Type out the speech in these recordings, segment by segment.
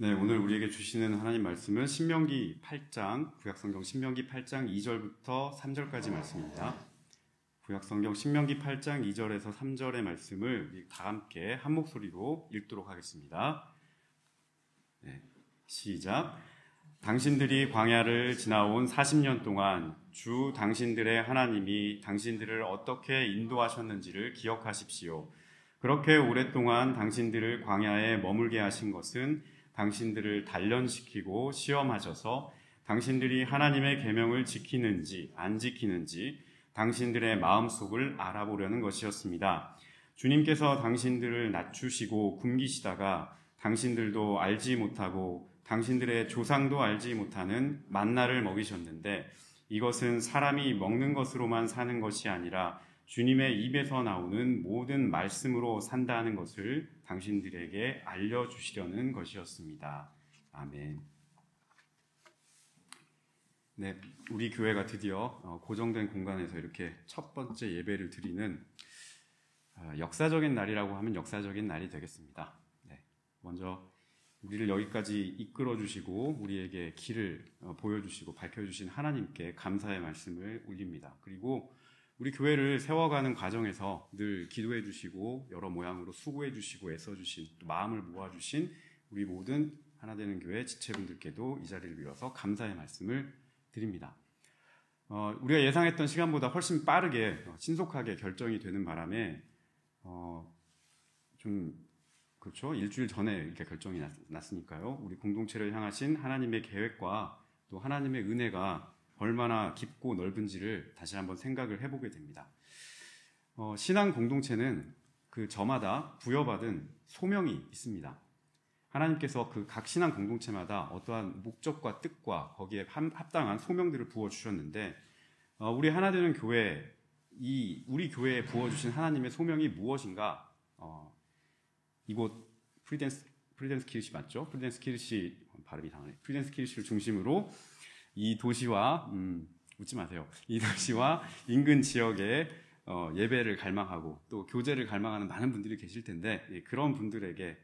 네, 오늘 우리에게 주시는 하나님 말씀은 신명기 8장, 구약성경 신명기 8장 2절부터 3절까지 말씀입니다. 구약성경 신명기 8장 2절에서 3절의 말씀을 우리 다 함께 한 목소리로 읽도록 하겠습니다. 네, 시작. 당신들이 광야를 지나온 40년 동안 주 당신들의 하나님이 당신들을 어떻게 인도하셨는지를 기억하십시오. 그렇게 오랫동안 당신들을 광야에 머물게 하신 것은 당신들을 단련시키고 시험하셔서 당신들이 하나님의 계명을 지키는지 안 지키는지 당신들의 마음속을 알아보려는 것이었습니다. 주님께서 당신들을 낮추시고 굶기시다가 당신들도 알지 못하고 당신들의 조상도 알지 못하는 만나를 먹이셨는데 이것은 사람이 먹는 것으로만 사는 것이 아니라 주님의 입에서 나오는 모든 말씀으로 산다는 것을 당신들에게 알려주시려는 것이었습니다. 아멘. 네, 우리 교회가 드디어 고정된 공간에서 이렇게 첫 번째 예배를 드리는 역사적인 날이라고 하면 역사적인 날이 되겠습니다. 네, 먼저 우리를 여기까지 이끌어주시고 우리에게 길을 보여주시고 밝혀주신 하나님께 감사의 말씀을 올립니다. 그리고 우리 교회를 세워가는 과정에서 늘 기도해 주시고 여러 모양으로 수고해 주시고 애써 주신 또 마음을 모아 주신 우리 모든 하나되는 교회 지체분들께도 이 자리를 빌어서 감사의 말씀을 드립니다. 우리가 예상했던 시간보다 훨씬 빠르게 신속하게 결정이 되는 바람에 좀 그렇죠. 일주일 전에 이렇게 결정이 났으니까요. 우리 공동체를 향하신 하나님의 계획과 또 하나님의 은혜가 얼마나 깊고 넓은지를 다시 한번 생각을 해보게 됩니다. 신앙 공동체는 그 저마다 부여받은 소명이 있습니다. 하나님께서 그 각 신앙 공동체마다 어떠한 목적과 뜻과 거기에 합당한 소명들을 부어주셨는데 우리 하나되는 교회, 우리 교회에 부어주신 하나님의 소명이 무엇인가? 이곳 프리덴스 키르시 맞죠? 프리덴스 키르시 발음이 당하네. 프리덴스 키르시를 중심으로 이 도시와 웃지 마세요. 이 도시와 인근 지역에 예배를 갈망하고 또 교제를 갈망하는 많은 분들이 계실 텐데 그런 분들에게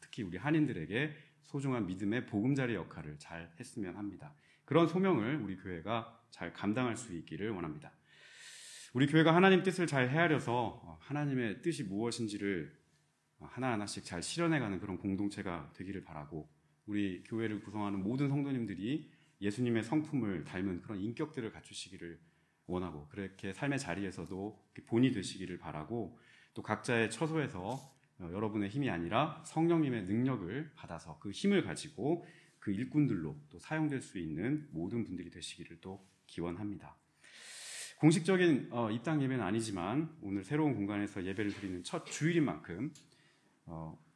특히 우리 한인들에게 소중한 믿음의 보금자리 역할을 잘 했으면 합니다. 그런 소명을 우리 교회가 잘 감당할 수 있기를 원합니다. 우리 교회가 하나님 뜻을 잘 헤아려서 하나님의 뜻이 무엇인지를 하나하나씩 잘 실현해가는 그런 공동체가 되기를 바라고 우리 교회를 구성하는 모든 성도님들이 예수님의 성품을 닮은 그런 인격들을 갖추시기를 원하고 그렇게 삶의 자리에서도 본이 되시기를 바라고 또 각자의 처소에서 여러분의 힘이 아니라 성령님의 능력을 받아서 그 힘을 가지고 그 일꾼들로 또 사용될 수 있는 모든 분들이 되시기를 또 기원합니다. 공식적인 입당 예배는 아니지만 오늘 새로운 공간에서 예배를 드리는 첫 주일인 만큼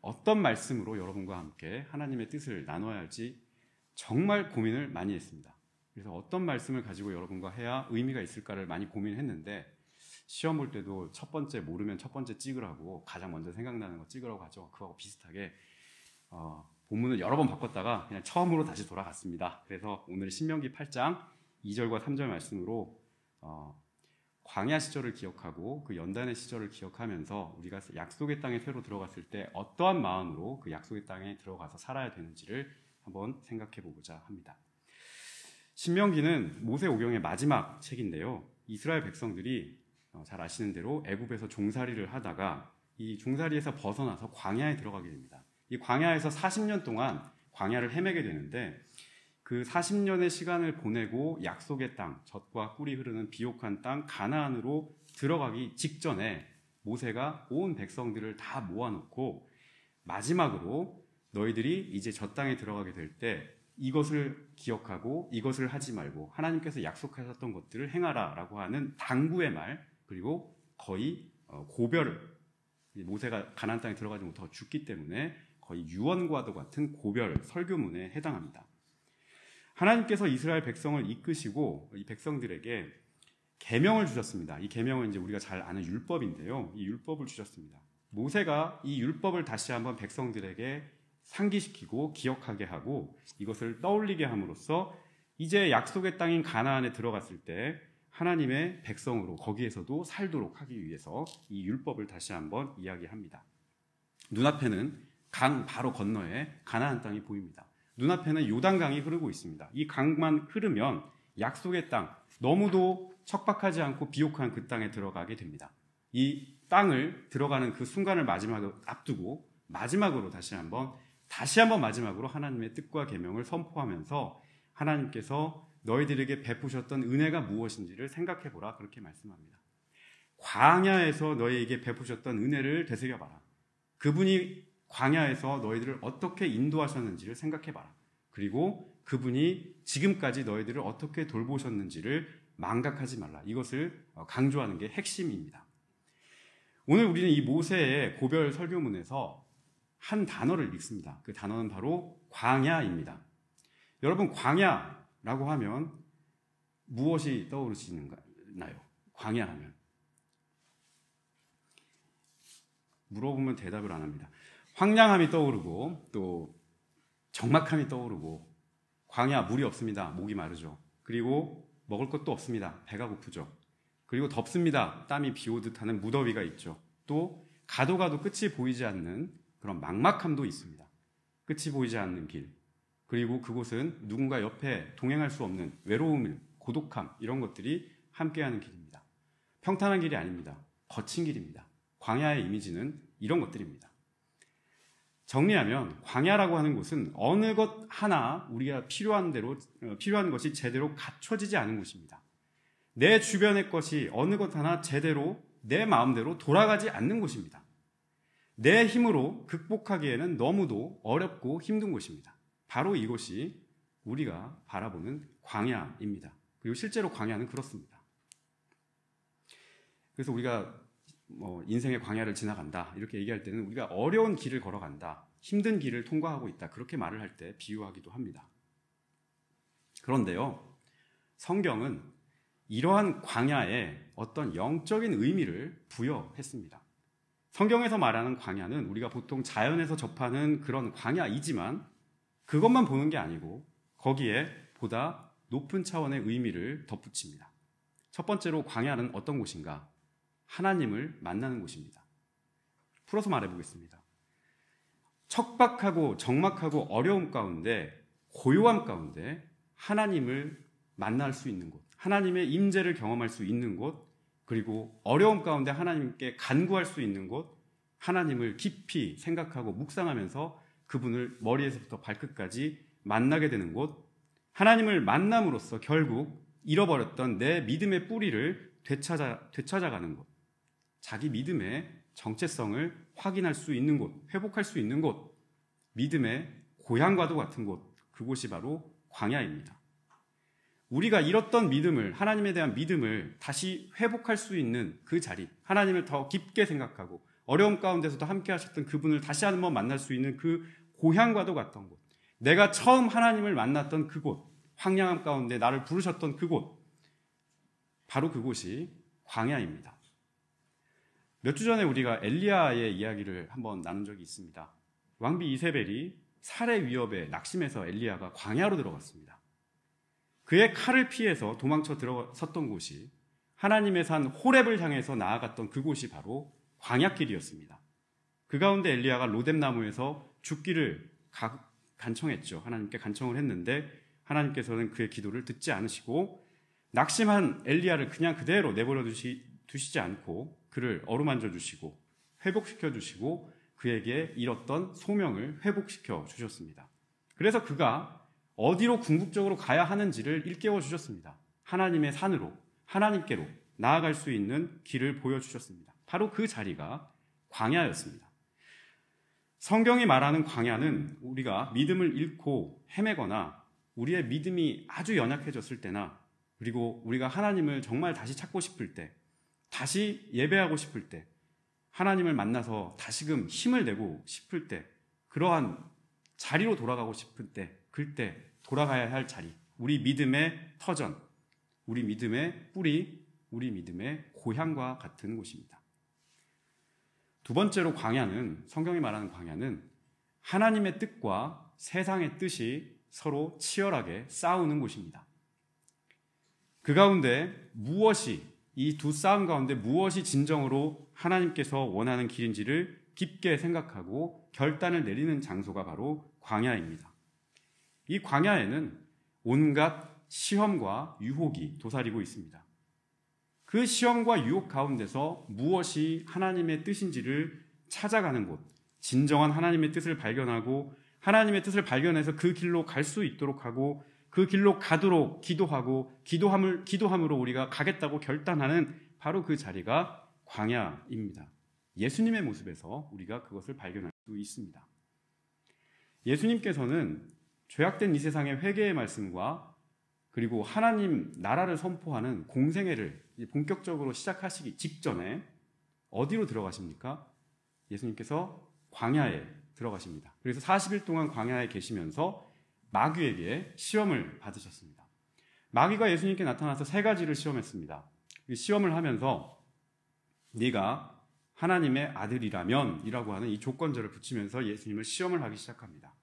어떤 말씀으로 여러분과 함께 하나님의 뜻을 나눠야 할지 정말 고민을 많이 했습니다. 그래서 어떤 말씀을 가지고 여러분과 해야 의미가 있을까를 많이 고민했는데 시험 볼 때도 첫 번째 모르면 첫 번째 찍으라고 가장 먼저 생각나는 거 찍으라고 하죠. 그거하고 비슷하게 본문을 여러 번 바꿨다가 그냥 처음으로 다시 돌아갔습니다. 그래서 오늘 신명기 8장 2절과 3절 말씀으로 광야 시절을 기억하고 그 연단의 시절을 기억하면서 우리가 약속의 땅에 새로 들어갔을 때 어떠한 마음으로 그 약속의 땅에 들어가서 살아야 되는지를 한번 생각해 보고자 합니다. 신명기는 모세오경의 마지막 책인데요. 이스라엘 백성들이 잘 아시는 대로 애굽에서 종살이를 하다가 이 종살이에서 벗어나서 광야에 들어가게 됩니다. 이 광야에서 40년 동안 광야를 헤매게 되는데 그 40년의 시간을 보내고 약속의 땅, 젖과 꿀이 흐르는 비옥한 땅 가나안으로 들어가기 직전에 모세가 온 백성들을 다 모아놓고 마지막으로 너희들이 이제 저 땅에 들어가게 될 때 이것을 기억하고 이것을 하지 말고 하나님께서 약속하셨던 것들을 행하라 라고 하는 당부의 말 그리고 거의 고별 모세가 가나안 땅에 들어가지 못하고 죽기 때문에 거의 유언과도 같은 고별 설교문에 해당합니다. 하나님께서 이스라엘 백성을 이끄시고 이 백성들에게 계명을 주셨습니다. 이 계명은 이제 우리가 잘 아는 율법인데요. 이 율법을 주셨습니다. 모세가 이 율법을 다시 한번 백성들에게 상기시키고 기억하게 하고 이것을 떠올리게 함으로써 이제 약속의 땅인 가나안에 들어갔을 때 하나님의 백성으로 거기에서도 살도록 하기 위해서 이 율법을 다시 한번 이야기합니다. 눈앞에는 강 바로 건너에 가나안 땅이 보입니다. 눈앞에는 요단강이 흐르고 있습니다. 이 강만 흐르면 약속의 땅, 너무도 척박하지 않고 비옥한 그 땅에 들어가게 됩니다. 이 땅을 들어가는 그 순간을 마지막으로 앞두고 마지막으로 다시 한번 마지막으로 하나님의 뜻과 계명을 선포하면서 하나님께서 너희들에게 베푸셨던 은혜가 무엇인지를 생각해보라, 그렇게 말씀합니다. 광야에서 너희에게 베푸셨던 은혜를 되새겨봐라. 그분이 광야에서 너희들을 어떻게 인도하셨는지를 생각해봐라. 그리고 그분이 지금까지 너희들을 어떻게 돌보셨는지를 망각하지 말라. 이것을 강조하는 게 핵심입니다. 오늘 우리는 이 모세의 고별 설교문에서 한 단어를 읽습니다. 그 단어는 바로 광야입니다. 여러분, 광야라고 하면 무엇이 떠오르시나요? 광야하면 물어보면 대답을 안 합니다. 황량함이 떠오르고 또 적막함이 떠오르고, 광야 물이 없습니다. 목이 마르죠. 그리고 먹을 것도 없습니다. 배가 고프죠. 그리고 덥습니다. 땀이 비 오듯 하는 무더위가 있죠. 또 가도 끝이 보이지 않는 그런 막막함도 있습니다. 끝이 보이지 않는 길. 그리고 그곳은 누군가 옆에 동행할 수 없는 외로움, 고독함, 이런 것들이 함께하는 길입니다. 평탄한 길이 아닙니다. 거친 길입니다. 광야의 이미지는 이런 것들입니다. 정리하면 광야라고 하는 곳은 어느 것 하나 우리가 필요한 것이 제대로 갖춰지지 않은 곳입니다. 내 주변의 것이 어느 것 하나 제대로 내 마음대로 돌아가지 않는 곳입니다. 내 힘으로 극복하기에는 너무도 어렵고 힘든 곳입니다. 바로 이곳이 우리가 바라보는 광야입니다. 그리고 실제로 광야는 그렇습니다. 그래서 우리가 인생의 광야를 지나간다, 이렇게 얘기할 때는 우리가 어려운 길을 걸어간다, 힘든 길을 통과하고 있다, 그렇게 말을 할 때 비유하기도 합니다. 그런데요, 성경은 이러한 광야에 어떤 영적인 의미를 부여했습니다. 성경에서 말하는 광야는 우리가 보통 자연에서 접하는 그런 광야이지만 그것만 보는 게 아니고 거기에 보다 높은 차원의 의미를 덧붙입니다. 첫 번째로 광야는 어떤 곳인가? 하나님을 만나는 곳입니다. 풀어서 말해보겠습니다. 척박하고 적막하고 어려움 가운데, 고요함 가운데 하나님을 만날 수 있는 곳, 하나님의 임재를 경험할 수 있는 곳, 그리고 어려움 가운데 하나님께 간구할 수 있는 곳, 하나님을 깊이 생각하고 묵상하면서 그분을 머리에서부터 발끝까지 만나게 되는 곳, 하나님을 만남으로써 결국 잃어버렸던 내 믿음의 뿌리를 되찾아가는 곳, 자기 믿음의 정체성을 확인할 수 있는 곳, 회복할 수 있는 곳, 믿음의 고향과도 같은 곳, 그곳이 바로 광야입니다. 우리가 잃었던 믿음을, 하나님에 대한 믿음을 다시 회복할 수 있는 그 자리, 하나님을 더 깊게 생각하고 어려움 가운데서도 함께 하셨던 그분을 다시 한번 만날 수 있는 그 고향과도 같던 곳, 내가 처음 하나님을 만났던 그곳, 황량함 가운데 나를 부르셨던 그곳, 바로 그곳이 광야입니다. 몇 주 전에 우리가 엘리야의 이야기를 한번 나눈 적이 있습니다. 왕비 이세벨이 살해 위협에 낙심해서 엘리야가 광야로 들어갔습니다. 그의 칼을 피해서 도망쳐 들어섰던 곳이 하나님의 산 호렙을 향해서 나아갔던 그곳이 바로 광야길이었습니다. 그 가운데 엘리야가 로뎀나무에서 죽기를 간청했죠. 하나님께 간청을 했는데 하나님께서는 그의 기도를 듣지 않으시고 낙심한 엘리야를 그냥 그대로 내버려 두시지 않고 그를 어루만져 주시고 회복시켜 주시고 그에게 잃었던 소명을 회복시켜 주셨습니다. 그래서 그가 어디로 궁극적으로 가야 하는지를 일깨워 주셨습니다. 하나님의 산으로, 하나님께로 나아갈 수 있는 길을 보여주셨습니다. 바로 그 자리가 광야였습니다. 성경이 말하는 광야는 우리가 믿음을 잃고 헤매거나 우리의 믿음이 아주 연약해졌을 때나, 그리고 우리가 하나님을 정말 다시 찾고 싶을 때, 다시 예배하고 싶을 때, 하나님을 만나서 다시금 힘을 내고 싶을 때, 그러한 자리로 돌아가고 싶을 때, 그때 돌아가야 할 자리, 우리 믿음의 터전, 우리 믿음의 뿌리, 우리 믿음의 고향과 같은 곳입니다. 두 번째로 광야는, 성경이 말하는 광야는 하나님의 뜻과 세상의 뜻이 서로 치열하게 싸우는 곳입니다. 그 가운데 무엇이, 이 두 싸움 가운데 무엇이 진정으로 하나님께서 원하는 길인지를 깊게 생각하고 결단을 내리는 장소가 바로 광야입니다. 이 광야에는 온갖 시험과 유혹이 도사리고 있습니다. 그 시험과 유혹 가운데서 무엇이 하나님의 뜻인지를 찾아가는 곳, 진정한 하나님의 뜻을 발견하고 하나님의 뜻을 발견해서 그 길로 갈 수 있도록 하고 그 길로 가도록 기도하고 기도함으로 우리가 가겠다고 결단하는 바로 그 자리가 광야입니다. 예수님의 모습에서 우리가 그것을 발견할 수 있습니다. 예수님께서는 죄악된 이 세상의 회개의 말씀과 그리고 하나님 나라를 선포하는 공생애를 본격적으로 시작하시기 직전에 어디로 들어가십니까? 예수님께서 광야에 들어가십니다. 그래서 40일 동안 광야에 계시면서 마귀에게 시험을 받으셨습니다. 마귀가 예수님께 나타나서 세 가지를 시험했습니다. 시험을 하면서 네가 하나님의 아들이라면 이라고 하는 이 조건절을 붙이면서 예수님을 시험을 하기 시작합니다.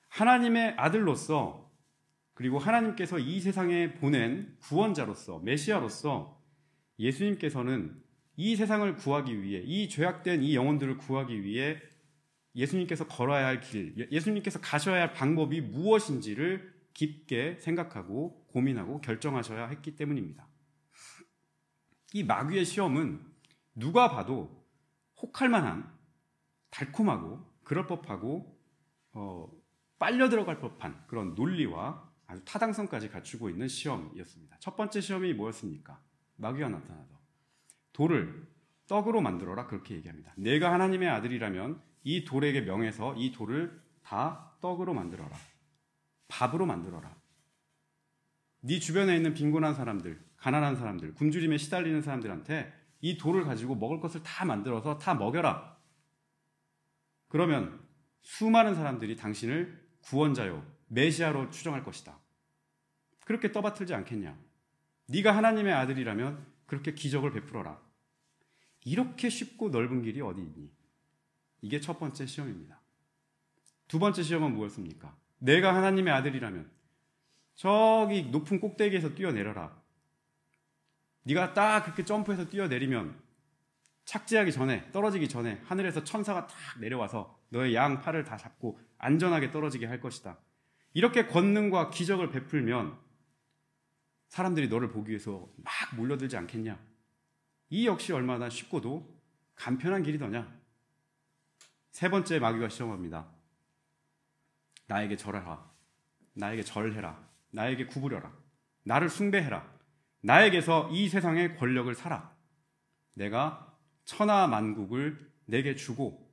하나님의 아들로서 그리고 하나님께서 이 세상에 보낸 구원자로서 메시아로서 예수님께서는 이 세상을 구하기 위해 이 죄악된 이 영혼들을 구하기 위해 예수님께서 걸어야 할 길, 예수님께서 가셔야 할 방법이 무엇인지를 깊게 생각하고 고민하고 결정하셔야 했기 때문입니다. 이 마귀의 시험은 누가 봐도 혹할 만한 달콤하고 그럴 법하고 빨려 들어갈 법한 그런 논리와 아주 타당성까지 갖추고 있는 시험이었습니다. 첫 번째 시험이 뭐였습니까? 마귀가 나타나서 돌을 떡으로 만들어라 그렇게 얘기합니다. 내가 하나님의 아들이라면 이 돌에게 명해서 이 돌을 다 떡으로 만들어라. 밥으로 만들어라. 네 주변에 있는 빈곤한 사람들, 가난한 사람들, 굶주림에 시달리는 사람들한테 이 돌을 가지고 먹을 것을 다 만들어서 다 먹여라. 그러면 수많은 사람들이 당신을 구원자요, 메시아로 추정할 것이다. 그렇게 떠받들지 않겠냐? 네가 하나님의 아들이라면 그렇게 기적을 베풀어라. 이렇게 쉽고 넓은 길이 어디 있니? 이게 첫 번째 시험입니다. 두 번째 시험은 무엇입니까? 내가 하나님의 아들이라면 저기 높은 꼭대기에서 뛰어내려라. 네가 딱 그렇게 점프해서 뛰어내리면 착지하기 전에, 떨어지기 전에 하늘에서 천사가 딱 내려와서 너의 양 팔을 다 잡고 안전하게 떨어지게 할 것이다. 이렇게 권능과 기적을 베풀면 사람들이 너를 보기 위해서 막 몰려들지 않겠냐? 이 역시 얼마나 쉽고도 간편한 길이더냐? 세 번째 마귀가 시험합니다. 나에게 절하라. 나에게 절해라. 나에게 구부려라. 나를 숭배해라. 나에게서 이 세상의 권력을 사라. 내가 천하 만국을 내게 주고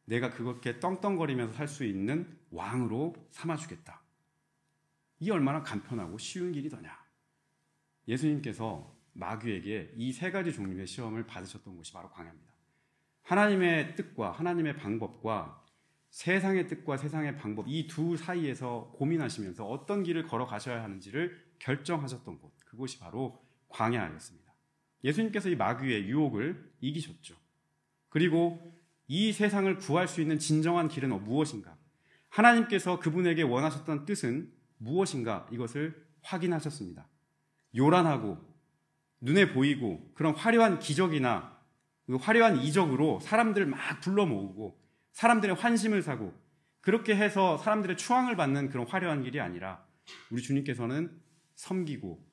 내가 그렇게 떵떵거리면서 살 수 있는 왕으로 삼아주겠다. 이 얼마나 간편하고 쉬운 길이더냐. 예수님께서 마귀에게 이 세 가지 종류의 시험을 받으셨던 곳이 바로 광야입니다. 하나님의 뜻과 하나님의 방법과 세상의 뜻과 세상의 방법, 이 두 사이에서 고민하시면서 어떤 길을 걸어가셔야 하는지를 결정하셨던 곳, 그곳이 바로 광야였습니다. 예수님께서 이 마귀의 유혹을 이기셨죠. 그리고 이 세상을 구할 수 있는 진정한 길은 무엇인가? 하나님께서 그분에게 원하셨던 뜻은 무엇인가? 이것을 확인하셨습니다. 요란하고 눈에 보이고 그런 화려한 기적이나 화려한 이적으로 사람들을 막 불러 모으고 사람들의 환심을 사고 그렇게 해서 사람들의 추앙을 받는 그런 화려한 길이 아니라 우리 주님께서는 섬기고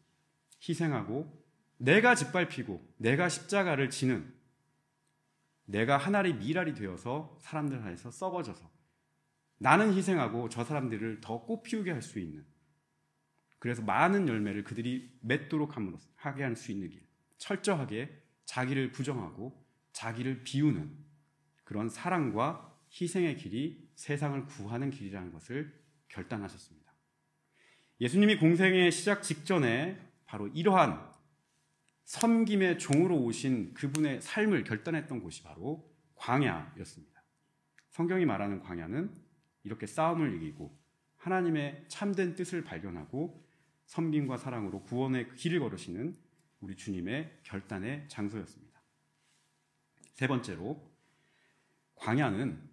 희생하고 내가 짓밟히고 내가 십자가를 지는 내가 하나의 미랄이 되어서 사람들 안에서 썩어져서 나는 희생하고 저 사람들을 더 꽃피우게 할 수 있는, 그래서 많은 열매를 그들이 맺도록 하게 할 수 있는 길, 철저하게 자기를 부정하고 자기를 비우는 그런 사랑과 희생의 길이 세상을 구하는 길이라는 것을 결단하셨습니다. 예수님이 공생의 시작 직전에 바로 이러한 섬김의 종으로 오신 그분의 삶을 결단했던 곳이 바로 광야였습니다. 성경이 말하는 광야는 이렇게 싸움을 이기고 하나님의 참된 뜻을 발견하고 섬김과 사랑으로 구원의 길을 걸으시는 우리 주님의 결단의 장소였습니다. 세 번째로, 광야는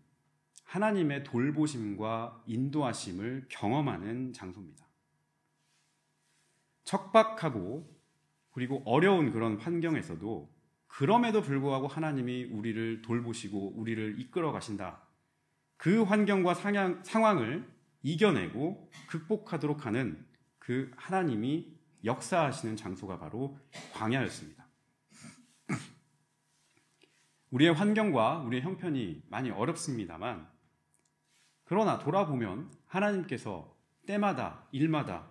하나님의 돌보심과 인도하심을 경험하는 장소입니다. 척박하고 그리고 어려운 그런 환경에서도 그럼에도 불구하고 하나님이 우리를 돌보시고 우리를 이끌어 가신다. 그 환경과 상황을 이겨내고 극복하도록 하는 그 하나님이 역사하시는 장소가 바로 광야였습니다. 우리의 환경과 우리의 형편이 많이 어렵습니다만, 그러나 돌아보면 하나님께서 때마다 일마다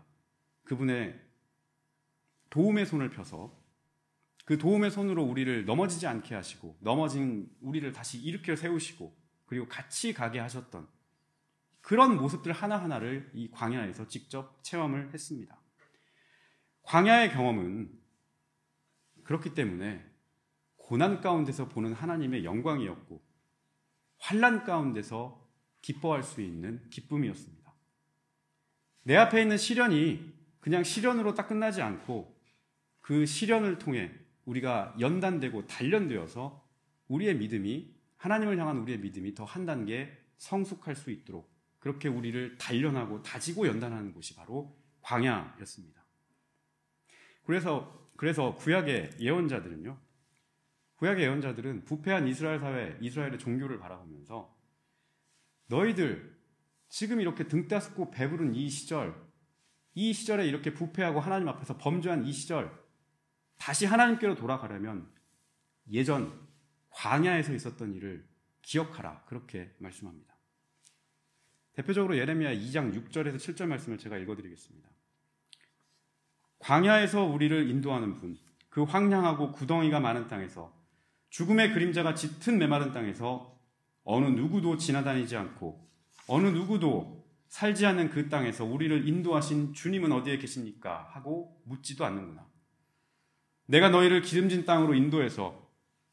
그분의 도움의 손을 펴서 그 도움의 손으로 우리를 넘어지지 않게 하시고 넘어진 우리를 다시 일으켜 세우시고 그리고 같이 가게 하셨던 그런 모습들 하나하나를 이 광야에서 직접 체험을 했습니다. 광야의 경험은 그렇기 때문에 고난 가운데서 보는 하나님의 영광이었고 환난 가운데서 기뻐할 수 있는 기쁨이었습니다. 내 앞에 있는 시련이 그냥 시련으로 딱 끝나지 않고 그 시련을 통해 우리가 연단되고 단련되어서 우리의 믿음이, 하나님을 향한 우리의 믿음이 더 한 단계 성숙할 수 있도록 그렇게 우리를 단련하고 다지고 연단하는 곳이 바로 광야였습니다. 그래서 구약의 예언자들은요, 구약의 예언자들은 부패한 이스라엘 사회, 이스라엘의 종교를 바라보면서 너희들 지금 이렇게 등 따스고 배부른 이 시절에 이렇게 부패하고 하나님 앞에서 범죄한 이 시절, 다시 하나님께로 돌아가려면 예전 광야에서 있었던 일을 기억하라, 그렇게 말씀합니다. 대표적으로 예레미야 2장 6절에서 7절 말씀을 제가 읽어드리겠습니다. 광야에서 우리를 인도하는 분, 그 황량하고 구덩이가 많은 땅에서, 죽음의 그림자가 짙은 메마른 땅에서 어느 누구도 지나다니지 않고 어느 누구도 살지 않는 그 땅에서 우리를 인도하신 주님은 어디에 계십니까? 하고 묻지도 않는구나. 내가 너희를 기름진 땅으로 인도해서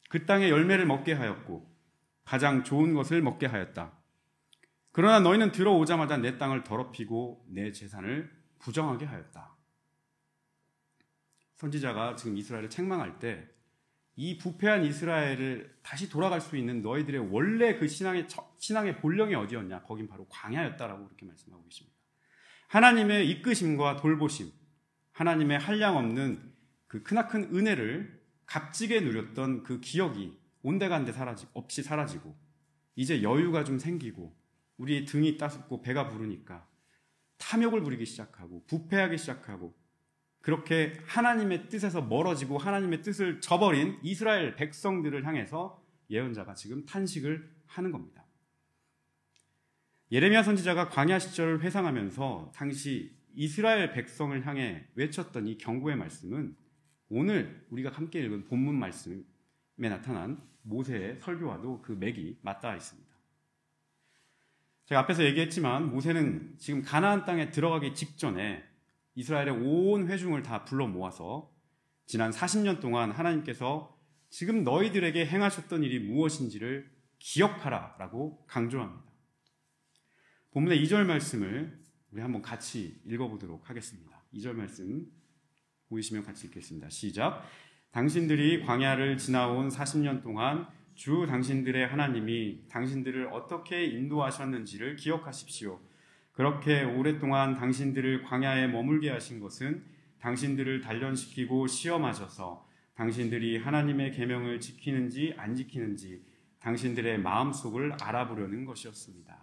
그 땅의 열매를 먹게 하였고 가장 좋은 것을 먹게 하였다. 그러나 너희는 들어오자마자 내 땅을 더럽히고 내 재산을 부정하게 하였다. 선지자가 지금 이스라엘을 책망할 때 이 부패한 이스라엘을 다시 돌아갈 수 있는 너희들의 원래 그 신앙의 본령이 어디였냐? 거긴 바로 광야였다라고 그렇게 말씀하고 계십니다. 하나님의 이끄심과 돌보심, 하나님의 한량없는 그 크나큰 은혜를 값지게 누렸던 그 기억이 온데간데 없이 사라지고 이제 여유가 좀 생기고 우리의 등이 따숩고 배가 부르니까 탐욕을 부리기 시작하고 부패하기 시작하고 그렇게 하나님의 뜻에서 멀어지고 하나님의 뜻을 저버린 이스라엘 백성들을 향해서 예언자가 지금 탄식을 하는 겁니다. 예레미야 선지자가 광야 시절을 회상하면서 당시 이스라엘 백성을 향해 외쳤던 이 경고의 말씀은 오늘 우리가 함께 읽은 본문 말씀에 나타난 모세의 설교와도 그 맥이 맞닿아 있습니다. 제가 앞에서 얘기했지만 모세는 지금 가나안 땅에 들어가기 직전에 이스라엘의 온 회중을 다 불러 모아서 지난 40년 동안 하나님께서 지금 너희들에게 행하셨던 일이 무엇인지를 기억하라 라고 강조합니다. 본문의 2절 말씀을 우리 한번 같이 읽어보도록 하겠습니다. 2절 말씀 보이시면 같이 읽겠습니다. 시작. 당신들이 광야를 지나온 40년 동안 주 당신들의 하나님이 당신들을 어떻게 인도하셨는지를 기억하십시오. 그렇게 오랫동안 당신들을 광야에 머물게 하신 것은 당신들을 단련시키고 시험하셔서 당신들이 하나님의 계명을 지키는지 안 지키는지 당신들의 마음속을 알아보려는 것이었습니다.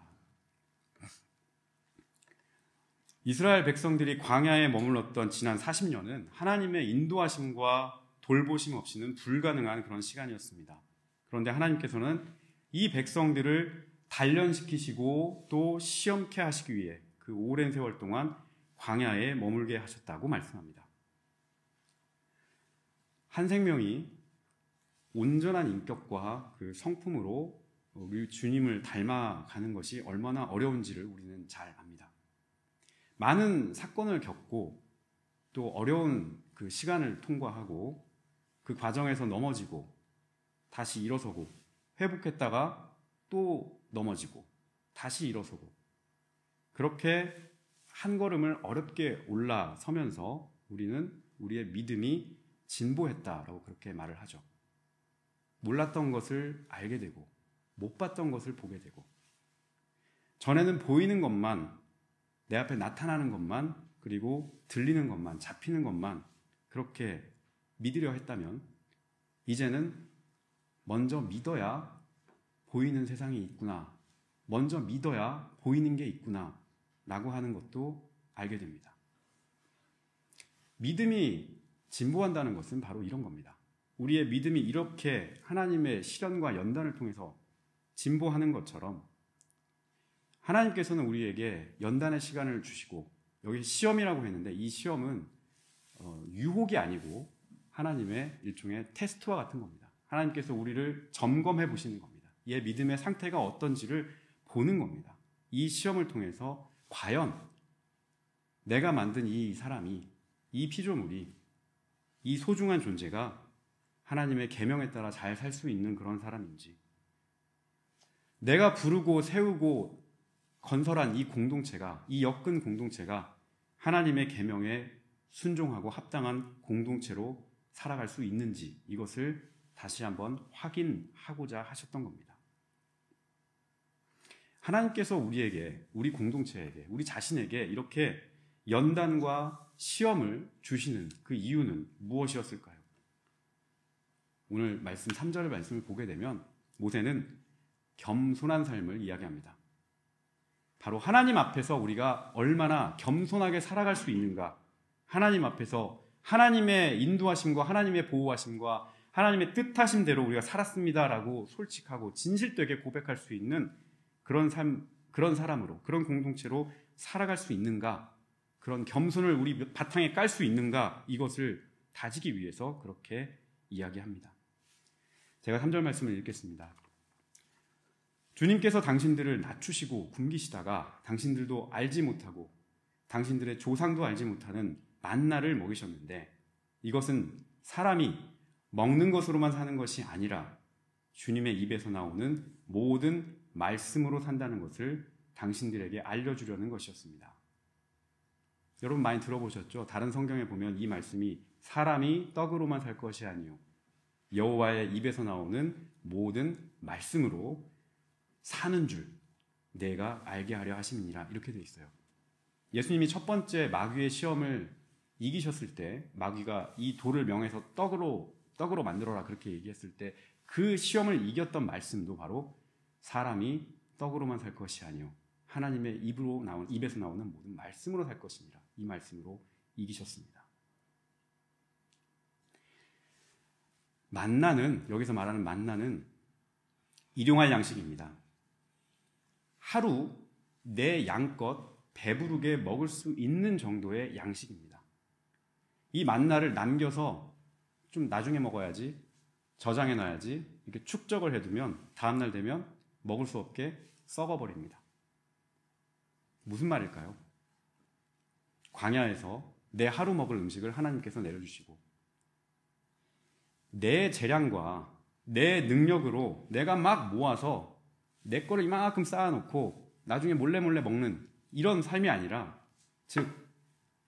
이스라엘 백성들이 광야에 머물렀던 지난 40년은 하나님의 인도하심과 돌보심 없이는 불가능한 그런 시간이었습니다. 그런데 하나님께서는 이 백성들을 단련시키시고 또 시험케 하시기 위해 그 오랜 세월 동안 광야에 머물게 하셨다고 말씀합니다. 한 생명이 온전한 인격과 그 성품으로 우리 주님을 닮아가는 것이 얼마나 어려운지를 우리는 잘 압니다. 많은 사건을 겪고 또 어려운 그 시간을 통과하고 그 과정에서 넘어지고 다시 일어서고 회복했다가 또 넘어지고 다시 일어서고 그렇게 한 걸음을 어렵게 올라서면서 우리는 우리의 믿음이 진보했다라고 그렇게 말을 하죠. 몰랐던 것을 알게 되고 못 봤던 것을 보게 되고 전에는 보이는 것만, 내 앞에 나타나는 것만, 그리고 들리는 것만, 잡히는 것만 그렇게 믿으려 했다면 이제는 먼저 믿어야 보이는 세상이 있구나, 먼저 믿어야 보이는 게 있구나 라고 하는 것도 알게 됩니다. 믿음이 진보한다는 것은 바로 이런 겁니다. 우리의 믿음이 이렇게 하나님의 시련과 연단을 통해서 진보하는 것처럼 하나님께서는 우리에게 연단의 시간을 주시고, 여기 시험이라고 했는데 이 시험은 유혹이 아니고 하나님의 일종의 테스트와 같은 겁니다. 하나님께서 우리를 점검해 보시는 겁니다. 얘 믿음의 상태가 어떤지를 보는 겁니다. 이 시험을 통해서 과연 내가 만든 이 사람이, 이 피조물이, 이 소중한 존재가 하나님의 계명에 따라 잘 살 수 있는 그런 사람인지, 내가 부르고 세우고 건설한 이 공동체가, 이 엮은 공동체가 하나님의 계명에 순종하고 합당한 공동체로 살아갈 수 있는지, 이것을 다시 한번 확인하고자 하셨던 겁니다. 하나님께서 우리에게, 우리 공동체에게, 우리 자신에게 이렇게 연단과 시험을 주시는 그 이유는 무엇이었을까요? 오늘 말씀 3절 말씀을 보게 되면 모세는 겸손한 삶을 이야기합니다. 바로 하나님 앞에서 우리가 얼마나 겸손하게 살아갈 수 있는가, 하나님 앞에서 하나님의 인도하심과 하나님의 보호하심과 하나님의 뜻하심대로 우리가 살았습니다라고 솔직하고 진실되게 고백할 수 있는 그런 삶, 그런 사람으로, 그런 공동체로 살아갈 수 있는가, 그런 겸손을 우리 바탕에 깔 수 있는가, 이것을 다지기 위해서 그렇게 이야기합니다. 제가 3절 말씀을 읽겠습니다. 주님께서 당신들을 낮추시고 굶기시다가 당신들도 알지 못하고 당신들의 조상도 알지 못하는 만나를 먹이셨는데, 이것은 사람이 먹는 것으로만 사는 것이 아니라 주님의 입에서 나오는 모든 말씀으로 산다는 것을 당신들에게 알려주려는 것이었습니다. 여러분 많이 들어보셨죠? 다른 성경에 보면 이 말씀이 사람이 떡으로만 살 것이 아니요 여호와의 입에서 나오는 모든 말씀으로 사는 줄 내가 알게 하려 하심이니라, 이렇게 돼 있어요. 예수님이 첫 번째 마귀의 시험을 이기셨을 때, 마귀가 이 돌을 명해서 떡으로 만들어라 그렇게 얘기했을 때 그 시험을 이겼던 말씀도 바로 사람이 떡으로만 살 것이 아니요 하나님의 입에서 나오는 모든 말씀으로 살 것입니다. 이 말씀으로 이기셨습니다. 만나는, 여기서 말하는 만나는 일용할 양식입니다. 하루 내 양껏 배부르게 먹을 수 있는 정도의 양식입니다. 이 만나를 남겨서 좀 나중에 먹어야지, 저장해 놔야지 이렇게 축적을 해두면 다음날 되면 먹을 수 없게 썩어버립니다. 무슨 말일까요? 광야에서 내 하루 먹을 음식을 하나님께서 내려주시고 내 재량과 내 능력으로 내가 막 모아서 내 거를 이만큼 쌓아놓고 나중에 몰래 먹는 이런 삶이 아니라, 즉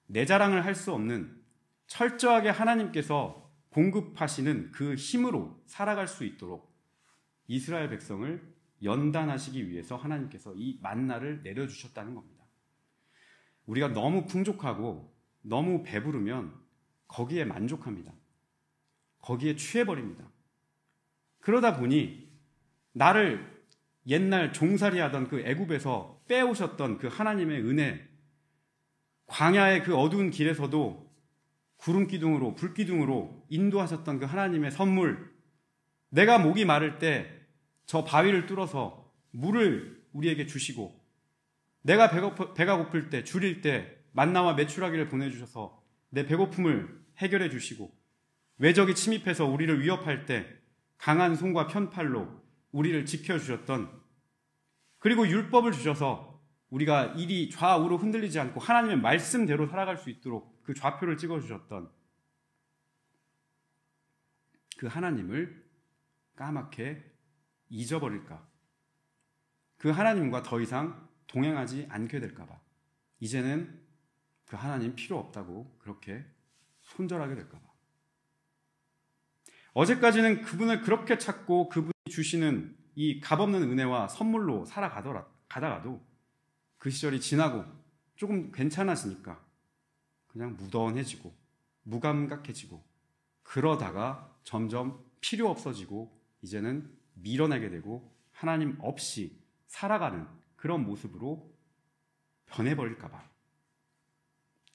내 자랑을 할 수 없는 철저하게 하나님께서 공급하시는 그 힘으로 살아갈 수 있도록 이스라엘 백성을 연단하시기 위해서 하나님께서 이 만나를 내려주셨다는 겁니다. 우리가 너무 풍족하고 너무 배부르면 거기에 만족합니다. 거기에 취해버립니다. 그러다 보니 나를 옛날 종살이하던 그 애굽에서 빼오셨던 그 하나님의 은혜, 광야의 그 어두운 길에서도 구름기둥으로 불기둥으로 인도하셨던 그 하나님의 선물, 내가 목이 마를 때 저 바위를 뚫어서 물을 우리에게 주시고, 내가 배가 고플 때, 줄일 때 만나와 메추라기를 보내주셔서 내 배고픔을 해결해 주시고, 외적이 침입해서 우리를 위협할 때 강한 손과 편팔로 우리를 지켜주셨던, 그리고 율법을 주셔서 우리가 이리 좌우로 흔들리지 않고 하나님의 말씀대로 살아갈 수 있도록 그 좌표를 찍어주셨던 그 하나님을 까맣게 잊어버릴까, 그 하나님과 더 이상 동행하지 않게 될까봐, 이제는 그 하나님 필요 없다고 그렇게 손절하게 될까봐, 어제까지는 그분을 그렇게 찾고 그분이 주시는 이 값없는 은혜와 선물로 살아가다가도 그 시절이 지나고 조금 괜찮아지니까 그냥 무던해지고 무감각해지고, 그러다가 점점 필요 없어지고 이제는 밀어내게 되고 하나님 없이 살아가는 그런 모습으로 변해버릴까 봐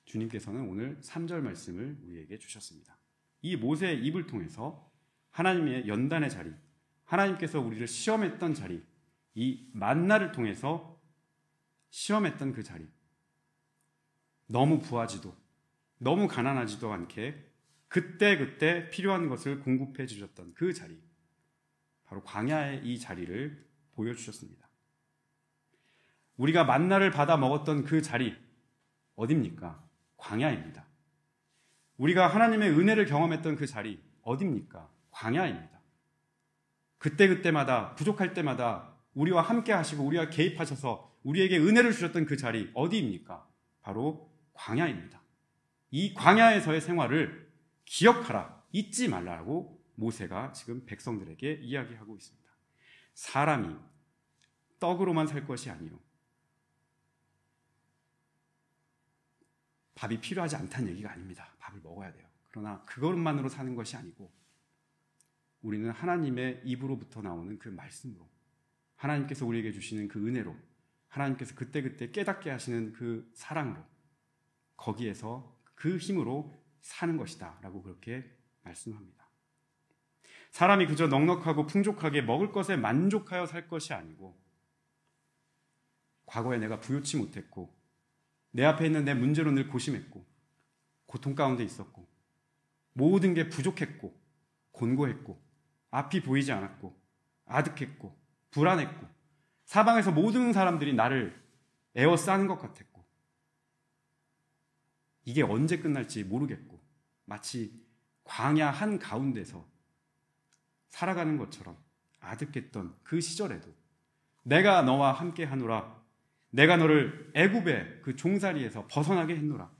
주님께서는 오늘 3절 말씀을 우리에게 주셨습니다. 이 모세의 입을 통해서 하나님의 연단의 자리, 하나님께서 우리를 시험했던 자리, 이 만나를 통해서 시험했던 그 자리, 너무 부하지도 너무 가난하지도 않게 그때그때 필요한 것을 공급해 주셨던 그 자리, 바로 광야의 이 자리를 보여주셨습니다. 우리가 만나를 받아 먹었던 그 자리 어딥니까? 광야입니다. 우리가 하나님의 은혜를 경험했던 그 자리 어딥니까? 광야입니다. 그때그때마다 부족할 때마다 우리와 함께 하시고 우리와 개입하셔서 우리에게 은혜를 주셨던 그 자리 어디입니까? 바로 광야입니다. 이 광야에서의 생활을 기억하라, 잊지 말라고 모세가 지금 백성들에게 이야기하고 있습니다. 사람이 떡으로만 살 것이 아니요 밥이 필요하지 않다는 얘기가 아닙니다. 밥을 먹어야 돼요. 그러나 그것만으로 사는 것이 아니고 우리는 하나님의 입으로부터 나오는 그 말씀으로, 하나님께서 우리에게 주시는 그 은혜로, 하나님께서 그때그때 깨닫게 하시는 그 사랑으로, 거기에서 그 힘으로 사는 것이다 라고 그렇게 말씀합니다. 사람이 그저 넉넉하고 풍족하게 먹을 것에 만족하여 살 것이 아니고 과거에 내가 부요치 못했고 내 앞에 있는 내 문제로 늘 고심했고 고통 가운데 있었고 모든 게 부족했고 곤고했고 앞이 보이지 않았고 아득했고 불안했고 사방에서 모든 사람들이 나를 에워싸는 것 같았고 이게 언제 끝날지 모르겠고 마치 광야 한가운데서 살아가는 것처럼 아득했던 그 시절에도 내가 너와 함께 하노라, 내가 너를 애굽의 그 종살이에서 벗어나게 했노라,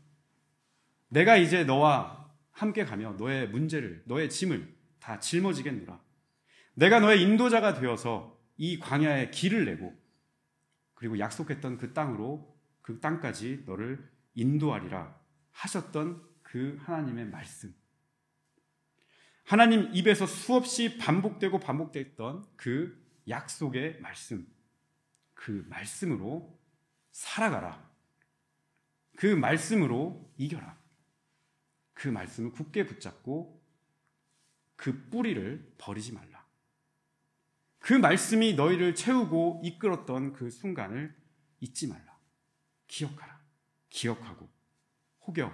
내가 이제 너와 함께 가며 너의 문제를, 너의 짐을 다 짊어지겠노라, 내가 너의 인도자가 되어서 이 광야에 길을 내고 그리고 약속했던 그 땅으로, 그 땅까지 너를 인도하리라 하셨던 그 하나님의 말씀, 하나님 입에서 수없이 반복되고 반복됐던 그 약속의 말씀, 그 말씀으로 살아가라, 그 말씀으로 이겨라, 그 말씀을 굳게 붙잡고 그 뿌리를 버리지 말라, 그 말씀이 너희를 채우고 이끌었던 그 순간을 잊지 말라, 기억하라, 기억하고 혹여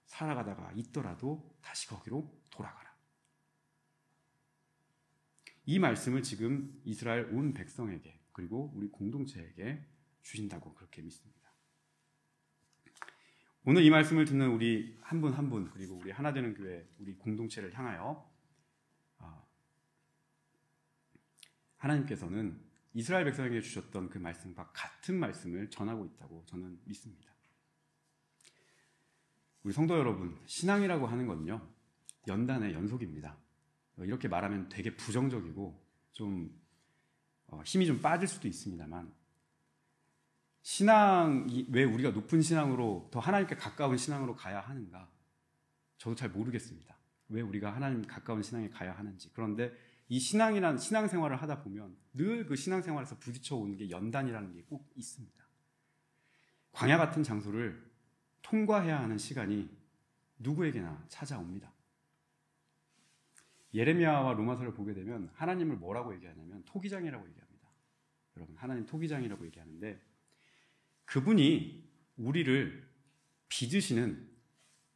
살아가다가 있더라도 다시 거기로 돌아가라. 이 말씀을 지금 이스라엘 온 백성에게 그리고 우리 공동체에게 주신다고 그렇게 믿습니다. 오늘 이 말씀을 듣는 우리 한 분 한 분 그리고 우리 하나되는 교회 우리 공동체를 향하여 하나님께서는 이스라엘 백성에게 주셨던 그 말씀과 같은 말씀을 전하고 있다고 저는 믿습니다. 우리 성도 여러분, 신앙이라고 하는 건요 연단의 연속입니다. 이렇게 말하면 되게 부정적이고 좀 힘이 좀 빠질 수도 있습니다만, 신앙이 왜 우리가 높은 신앙으로 더 하나님께 가까운 신앙으로 가야 하는가 저도 잘 모르겠습니다. 왜 우리가 하나님 가까운 신앙에 가야 하는지. 그런데 이 신앙이란 신앙생활을 하다 보면 늘 그 신앙생활에서 부딪혀 오는 게 연단이라는 게 꼭 있습니다. 광야 같은 장소를 통과해야 하는 시간이 누구에게나 찾아옵니다. 예레미야와 로마서를 보게 되면 하나님을 뭐라고 얘기하냐면 토기장이라고 얘기합니다. 여러분, 하나님 토기장이라고 얘기하는데 그분이 우리를 빚으시는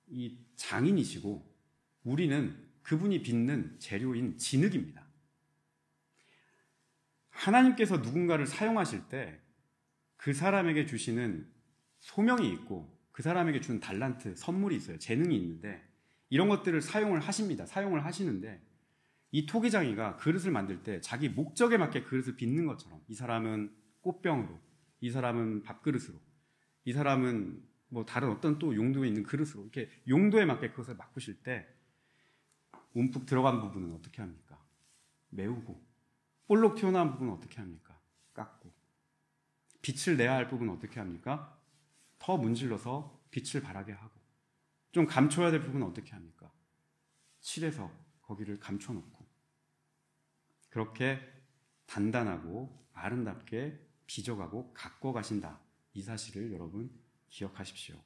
이 장인이시고 우리는 그분이 빚는 재료인 진흙입니다. 하나님께서 누군가를 사용하실 때 그 사람에게 주시는 소명이 있고 그 사람에게 준 달란트, 선물이 있어요. 재능이 있는데 이런 것들을 사용을 하십니다. 사용을 하시는데 이 토기장이가 그릇을 만들 때 자기 목적에 맞게 그릇을 빚는 것처럼 이 사람은 꽃병으로, 이 사람은 밥그릇으로, 이 사람은 뭐 다른 어떤 또 용도에 있는 그릇으로 이렇게 용도에 맞게 그것을 바꾸실 때 움푹 들어간 부분은 어떻게 합니까? 메우고, 볼록 튀어나온 부분은 어떻게 합니까? 깎고, 빛을 내야 할 부분은 어떻게 합니까? 더 문질러서 빛을 발하게 하고, 좀 감춰야 될 부분은 어떻게 합니까? 칠해서 거기를 감춰놓고, 그렇게 단단하고 아름답게 빚어가고 가꿔 가신다. 이 사실을 여러분 기억하십시오.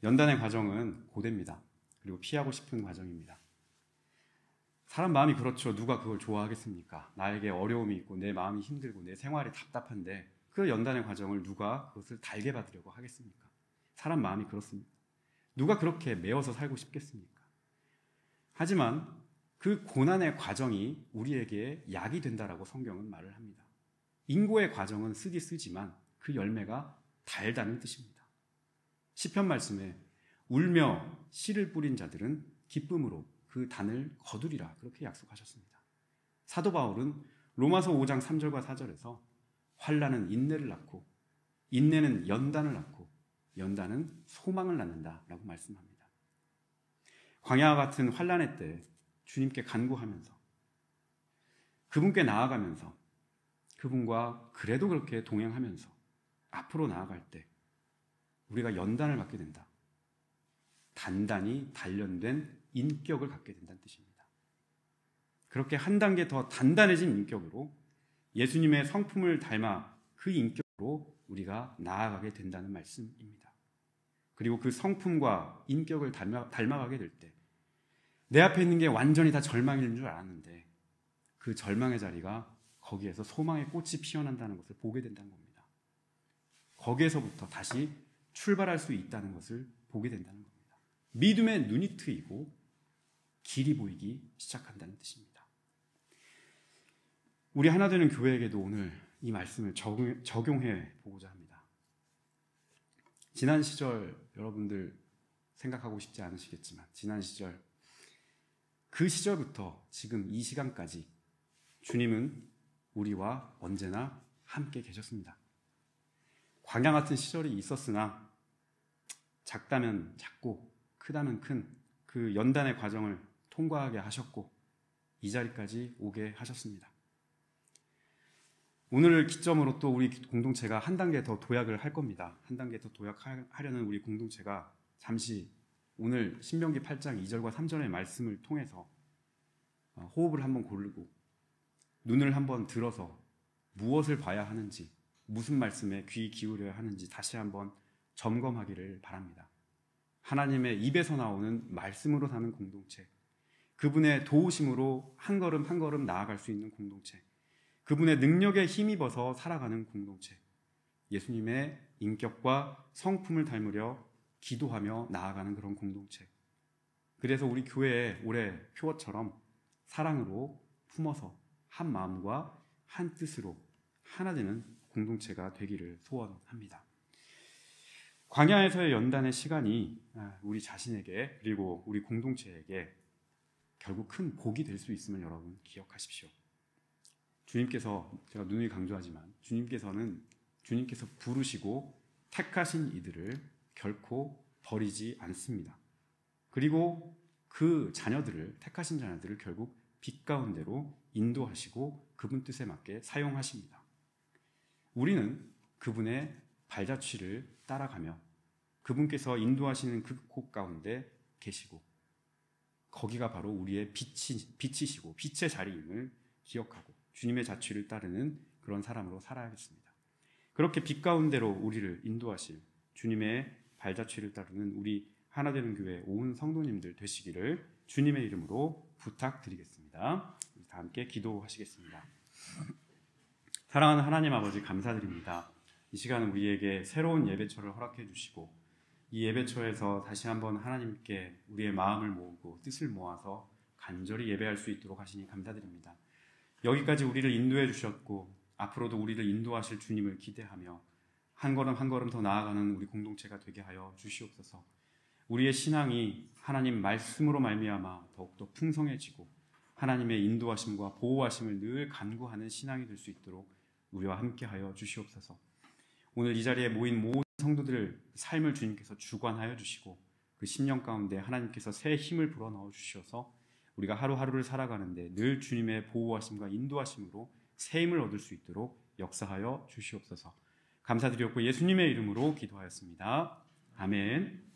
연단의 과정은 고됩니다. 그리고 피하고 싶은 과정입니다. 사람 마음이 그렇죠. 누가 그걸 좋아하겠습니까? 나에게 어려움이 있고 내 마음이 힘들고 내 생활이 답답한데 그 연단의 과정을 누가 그것을 달게 받으려고 하겠습니까? 사람 마음이 그렇습니다. 누가 그렇게 매어서 살고 싶겠습니까? 하지만 그 고난의 과정이 우리에게 약이 된다라고 성경은 말을 합니다. 인고의 과정은 쓰지만 그 열매가 달다는 뜻입니다. 시편 말씀에 울며 씨를 뿌린 자들은 기쁨으로 그 단을 거두리라 그렇게 약속하셨습니다. 사도 바울은 로마서 5장 3절과 4절에서 환난은 인내를 낳고 인내는 연단을 낳고 연단은 소망을 낳는다라고 말씀합니다. 광야와 같은 환난의 때 주님께 간구하면서 그분께 나아가면서 그분과 그래도 그렇게 동행하면서 앞으로 나아갈 때 우리가 연단을 받게 된다. 단단히 단련된 인격을 갖게 된다는 뜻입니다. 그렇게 한 단계 더 단단해진 인격으로 예수님의 성품을 닮아 그 인격으로 우리가 나아가게 된다는 말씀입니다. 그리고 그 성품과 인격을 닮아가게 될 때 내 앞에 있는 게 완전히 다 절망인 줄 알았는데 그 절망의 자리가 거기에서 소망의 꽃이 피어난다는 것을 보게 된다는 겁니다. 거기에서부터 다시 출발할 수 있다는 것을 보게 된다는 겁니다. 믿음의 눈이 트이고 길이 보이기 시작한다는 뜻입니다. 우리 하나되는 교회에게도 오늘 이 말씀을 적용해 보고자 합니다. 지난 시절 여러분들 생각하고 싶지 않으시겠지만 지난 시절 그 시절부터 지금 이 시간까지 주님은 우리와 언제나 함께 계셨습니다. 광야 같은 시절이 있었으나 작다면 작고 크다면 큰 그 연단의 과정을 통과하게 하셨고 이 자리까지 오게 하셨습니다. 오늘을 기점으로 또 우리 공동체가 한 단계 더 도약을 할 겁니다. 한 단계 더 도약하려는 우리 공동체가 잠시 오늘 신명기 8장 2절과 3절의 말씀을 통해서 호흡을 한번 고르고 눈을 한번 들어서 무엇을 봐야 하는지 무슨 말씀에 귀 기울여야 하는지 다시 한번 점검하기를 바랍니다. 하나님의 입에서 나오는 말씀으로 사는 공동체, 그분의 도우심으로 한 걸음 한 걸음 나아갈 수 있는 공동체, 그분의 능력에 힘입어서 살아가는 공동체, 예수님의 인격과 성품을 닮으려 기도하며 나아가는 그런 공동체. 그래서 우리 교회의 올해 표어처럼 사랑으로 품어서 한 마음과 한 뜻으로 하나 되는 공동체가 되기를 소원합니다. 광야에서의 연단의 시간이 우리 자신에게 그리고 우리 공동체에게 결국 큰 복이 될 수 있음을 여러분 기억하십시오. 주님께서 제가 누누이 강조하지만 주님께서 부르시고 택하신 이들을 결코 버리지 않습니다. 그리고 그 자녀들을 택하신 자녀들을 결국 빛 가운데로 인도하시고 그분 뜻에 맞게 사용하십니다. 우리는 그분의 발자취를 따라가며 그분께서 인도하시는 그 곳 가운데 계시고 거기가 바로 우리의 빛이시고 빛의 자리임을 기억하고 주님의 자취를 따르는 그런 사람으로 살아야겠습니다. 그렇게 빛 가운데로 우리를 인도하실 주님의 발자취를 따르는 우리 하나되는 교회 온 성도님들 되시기를 주님의 이름으로 부탁드리겠습니다. 다 함께 기도하시겠습니다. 사랑하는 하나님 아버지 감사드립니다. 이 시간은 우리에게 새로운 예배처를 허락해 주시고 이 예배처에서 다시 한번 하나님께 우리의 마음을 모으고 뜻을 모아서 간절히 예배할 수 있도록 하시니 감사드립니다. 여기까지 우리를 인도해 주셨고 앞으로도 우리를 인도하실 주님을 기대하며 한 걸음 한 걸음 더 나아가는 우리 공동체가 되게 하여 주시옵소서. 우리의 신앙이 하나님 말씀으로 말미암아 더욱더 풍성해지고 하나님의 인도하심과 보호하심을 늘 간구하는 신앙이 될 수 있도록 우리와 함께하여 주시옵소서. 오늘 이 자리에 모인 모든 성도들 삶을 주님께서 주관하여 주시고 그 심령 가운데 하나님께서 새 힘을 불어넣어 주셔서 우리가 하루하루를 살아가는데 늘 주님의 보호하심과 인도하심으로 새 힘을 얻을 수 있도록 역사하여 주시옵소서. 감사드렸고 예수님의 이름으로 기도하였습니다. 아멘.